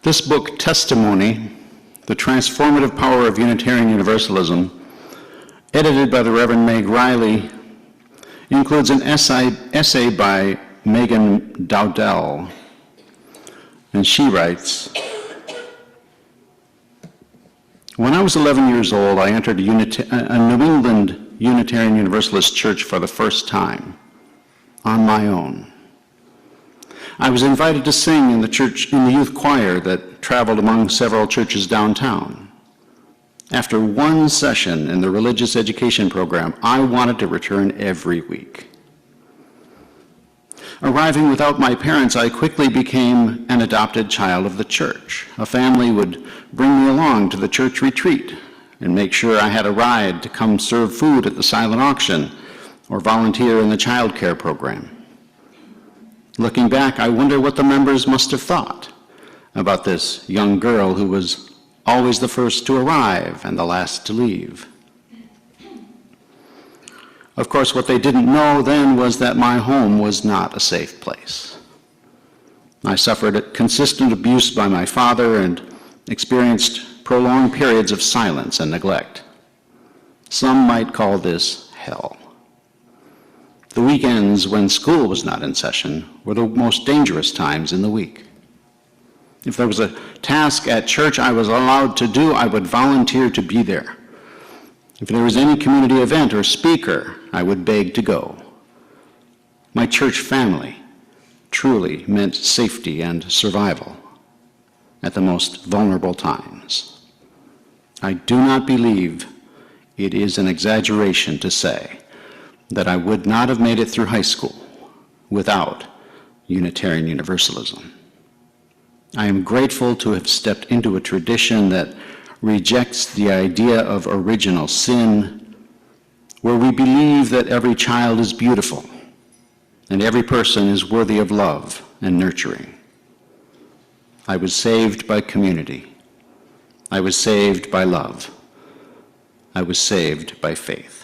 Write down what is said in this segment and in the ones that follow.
This book, Testimony, The Transformative Power of Unitarian Universalism, edited by the Reverend Meg Riley, includes an essay by Megan Dowdell, and she writes, "When I was 11 years old, I entered a New England Unitarian Universalist church for the first time, on my own. I was invited to sing in the youth choir that traveled among several churches downtown. After one session in the religious education program, I wanted to return every week. Arriving without my parents, I quickly became an adopted child of the church. A family would bring me along to the church retreat and make sure I had a ride to come serve food at the silent auction or volunteer in the child care program. Looking back, I wonder what the members must have thought about this young girl who was always the first to arrive and the last to leave. Of course, what they didn't know then was that my home was not a safe place. I suffered consistent abuse by my father and experienced prolonged periods of silence and neglect. Some might call this hell. The weekends when school was not in session were the most dangerous times in the week. If there was a task at church I was allowed to do, I would volunteer to be there. If there was any community event or speaker, I would beg to go. My church family truly meant safety and survival at the most vulnerable times. I do not believe it is an exaggeration to say that I would not have made it through high school without Unitarian Universalism. I am grateful to have stepped into a tradition that rejects the idea of original sin, where we believe that every child is beautiful and every person is worthy of love and nurturing. I was saved by community. I was saved by love. I was saved by faith."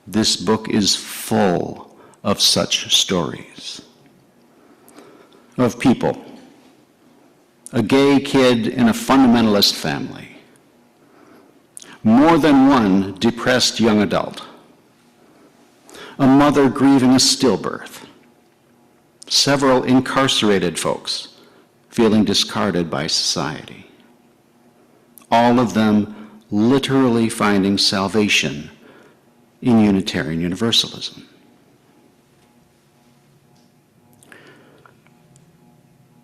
This book is full of such stories. Of people, a gay kid in a fundamentalist family, more than one depressed young adult, a mother grieving a stillbirth, several incarcerated folks feeling discarded by society, all of them literally finding salvation in Unitarian Universalism.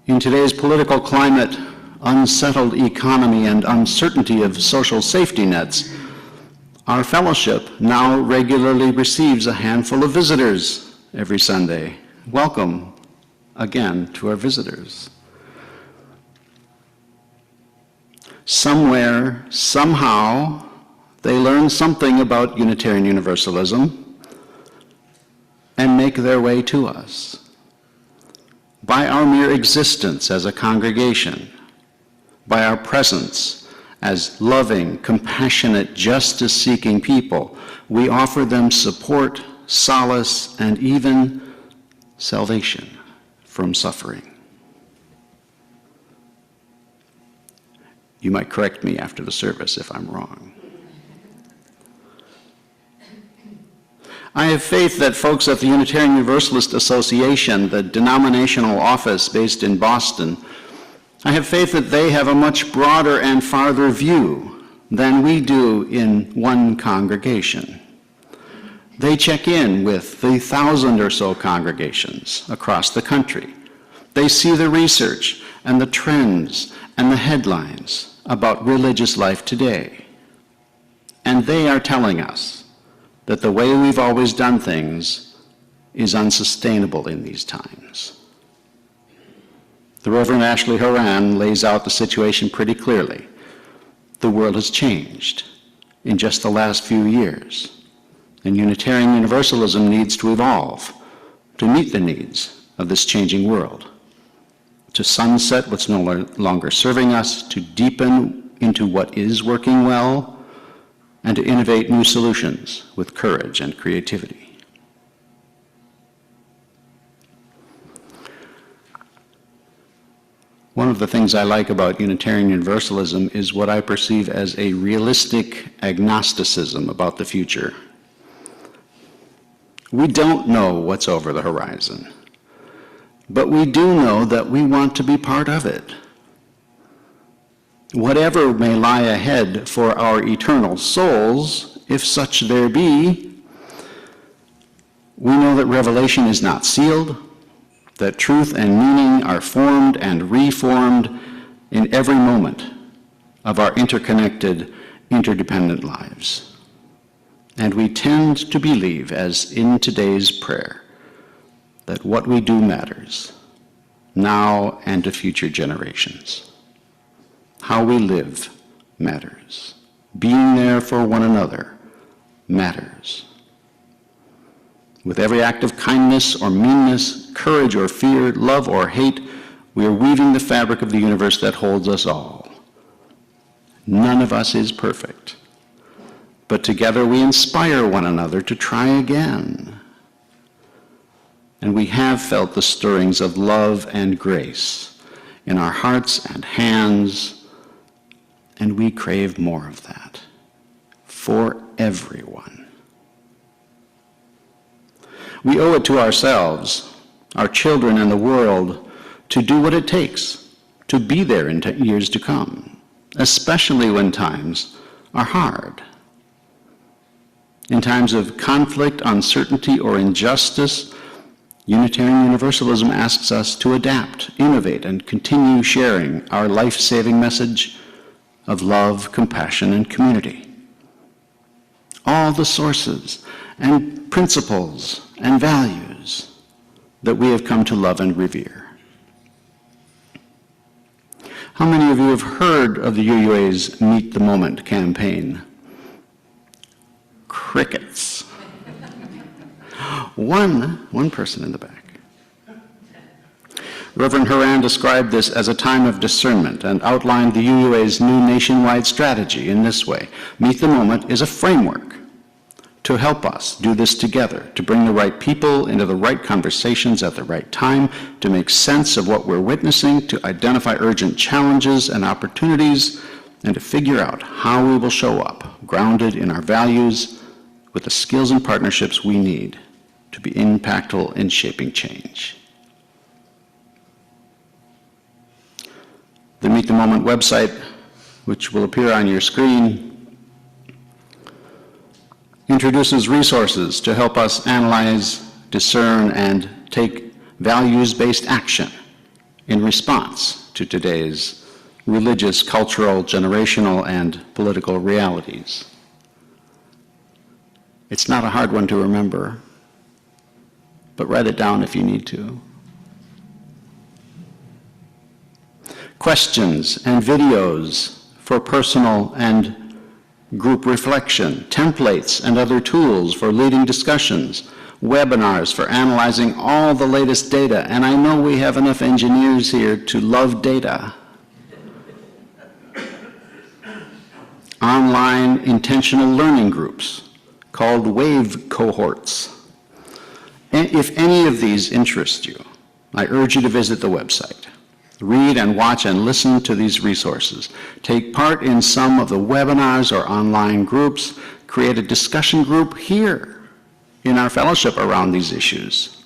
In today's political climate, unsettled economy, and uncertainty of social safety nets, our fellowship now regularly receives a handful of visitors every Sunday. Welcome again to our visitors. Somewhere, somehow, they learn something about Unitarian Universalism and make their way to us. By our mere existence as a congregation, by our presence as loving, compassionate, justice-seeking people, we offer them support, solace, and even salvation from suffering. You might correct me after the service if I'm wrong. I have faith that folks at the Unitarian Universalist Association, the denominational office based in Boston, I have faith that they have a much broader and farther view than we do in one congregation. They check in with the 1,000 or so congregations across the country. They see the research and the trends and the headlines about religious life today. And they are telling us that the way we've always done things is unsustainable in these times. The Reverend Ashley Horan lays out the situation pretty clearly. The world has changed in just the last few years, and Unitarian Universalism needs to evolve to meet the needs of this changing world, to sunset what's no longer serving us, to deepen into what is working well, and to innovate new solutions with courage and creativity. One of the things I like about Unitarian Universalism is what I perceive as a realistic agnosticism about the future. We don't know what's over the horizon, but we do know that we want to be part of it. Whatever may lie ahead for our eternal souls, if such there be, we know that revelation is not sealed, that truth and meaning are formed and reformed in every moment of our interconnected, interdependent lives. And we tend to believe, as in today's prayer, that what we do matters, now and to future generations. How we live matters. Being there for one another matters. With every act of kindness or meanness, courage or fear, love or hate, we are weaving the fabric of the universe that holds us all. None of us is perfect, but together we inspire one another to try again. And we have felt the stirrings of love and grace in our hearts and hands, and we crave more of that for everyone. We owe it to ourselves, our children, and the world to do what it takes to be there in years to come, especially when times are hard. In times of conflict, uncertainty, or injustice, Unitarian Universalism asks us to adapt, innovate, and continue sharing our life-saving message of love, compassion, and community. All the sources and principles and values that we have come to love and revere. How many of you have heard of the UUA's Meet the Moment campaign? Crickets. One person in the back. Reverend Horan described this as a time of discernment and outlined the UUA's new nationwide strategy in this way. Meet the Moment is a framework to help us do this together, to bring the right people into the right conversations at the right time, to make sense of what we're witnessing, to identify urgent challenges and opportunities, and to figure out how we will show up, grounded in our values, with the skills and partnerships we need to be impactful in shaping change. The Meet the Moment website, which will appear on your screen, introduces resources to help us analyze, discern, and take values-based action in response to today's religious, cultural, generational, and political realities. It's not a hard one to remember, but write it down if you need to. Questions and videos for personal and group reflection, templates and other tools for leading discussions, webinars for analyzing all the latest data, and I know we have enough engineers here to love data. Online intentional learning groups called WAVE cohorts. And if any of these interest you, I urge you to visit the website. Read and watch and listen to these resources. Take part in some of the webinars or online groups. Create a discussion group here in our fellowship around these issues.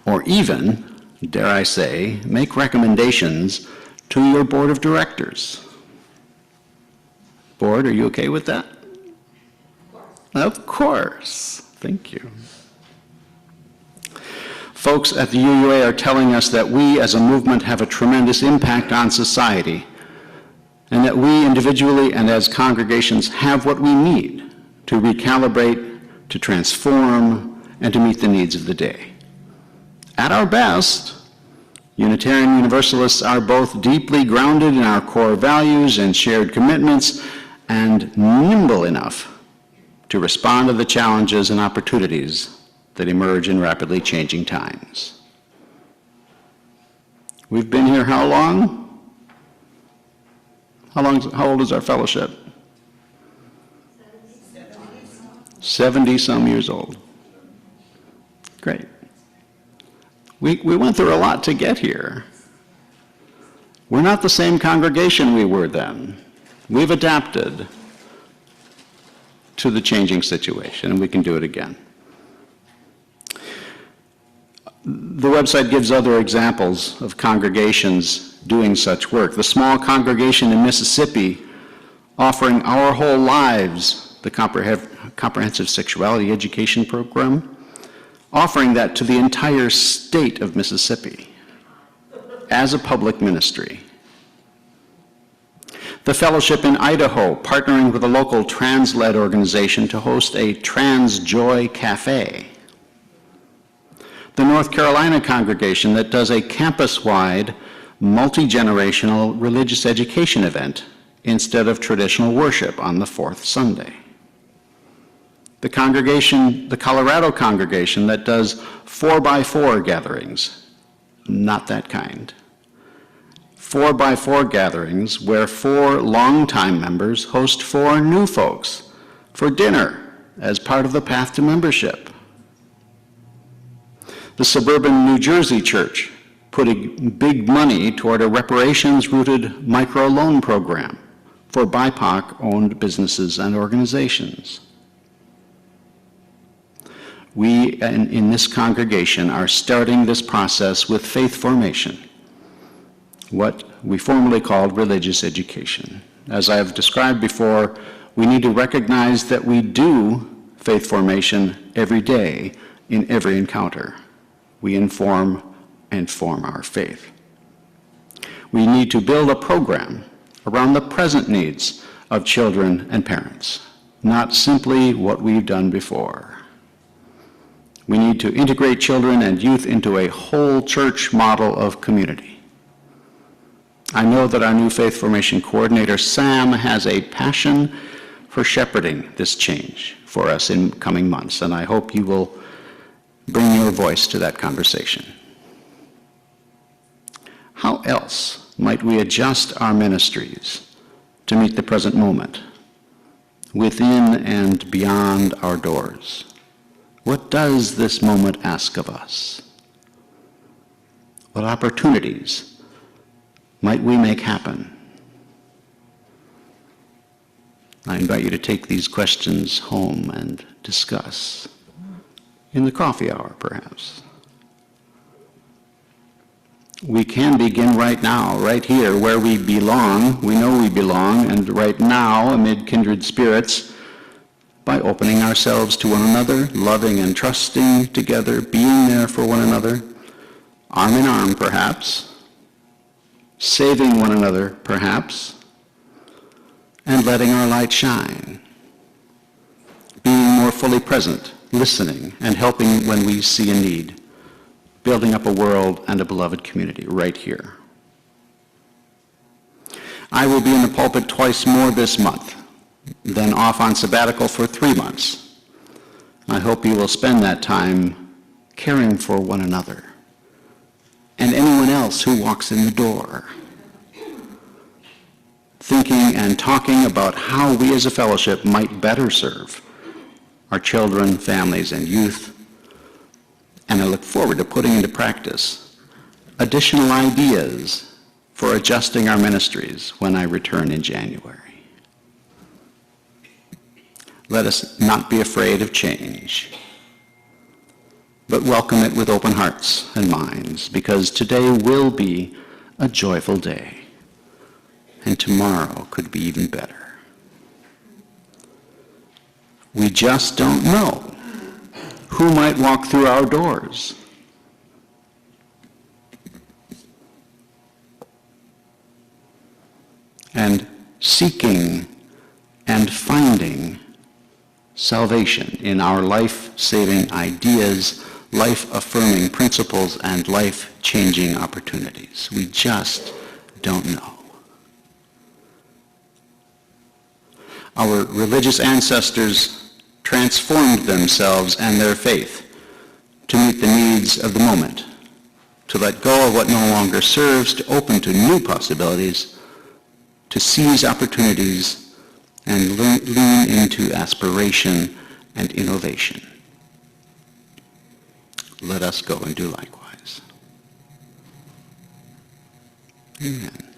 Or even, dare I say, make recommendations to your board of directors. Board, are you okay with that? Of course. Thank you. Folks at the UUA are telling us that we as a movement have a tremendous impact on society, and that we individually and as congregations have what we need to recalibrate, to transform, and to meet the needs of the day. At our best, Unitarian Universalists are both deeply grounded in our core values and shared commitments, and nimble enough to respond to the challenges and opportunities that emerge in rapidly changing times. We've been here how long? How old is our fellowship? 70 some years old. Great. We went through a lot to get here. We're not the same congregation we were then. We've adapted to the changing situation, and we can do it again. The website gives other examples of congregations doing such work. The small congregation in Mississippi offering Our Whole Lives, the comprehensive sexuality education program, offering that to the entire state of Mississippi as a public ministry. The fellowship in Idaho, partnering with a local trans-led organization to host a Trans Joy Cafe. The North Carolina congregation that does a campus-wide, multi-generational religious education event instead of traditional worship on the fourth Sunday. The Colorado congregation that does 4x4 gatherings, not that kind. 4x4 gatherings where 4 longtime members host 4 new folks for dinner as part of the path to membership. The suburban New Jersey church putting big money toward a reparations-rooted microloan program for BIPOC-owned businesses and organizations. We in this congregation are starting this process with faith formation, what we formerly called religious education. As I have described before, we need to recognize that we do faith formation every day in every encounter. We inform and form our faith. We need to build a program around the present needs of children and parents, not simply what we've done before. We need to integrate children and youth into a whole church model of community. I know that our new faith formation coordinator, Sam, has a passion for shepherding this change for us in coming months, and I hope you will bring your voice to that conversation. How else might we adjust our ministries to meet the present moment, within and beyond our doors? What does this moment ask of us? What opportunities might we make happen? I invite you to take these questions home and discuss. In the coffee hour, perhaps. We can begin right now, right here, where we belong. We know we belong, and right now, amid kindred spirits, by opening ourselves to one another, loving and trusting together, being there for one another, arm in arm, perhaps, saving one another, perhaps, and letting our light shine, being more fully present, listening and helping when we see a need, building up a world and a beloved community right here. I will be in the pulpit twice more this month, then off on sabbatical for 3 months. I hope you will spend that time caring for one another and anyone else who walks in the door, thinking and talking about how we as a fellowship might better serve our children, families, and youth, and I look forward to putting into practice additional ideas for adjusting our ministries when I return in January. Let us not be afraid of change, but welcome it with open hearts and minds, because today will be a joyful day, and tomorrow could be even better. We just don't know who might walk through our doors. And seeking and finding salvation in our life-saving ideas, life-affirming principles, and life-changing opportunities. We just don't know. Our religious ancestors transformed themselves and their faith to meet the needs of the moment, to let go of what no longer serves, to open to new possibilities, to seize opportunities, and lean into aspiration and innovation. Let us go and do likewise. Amen.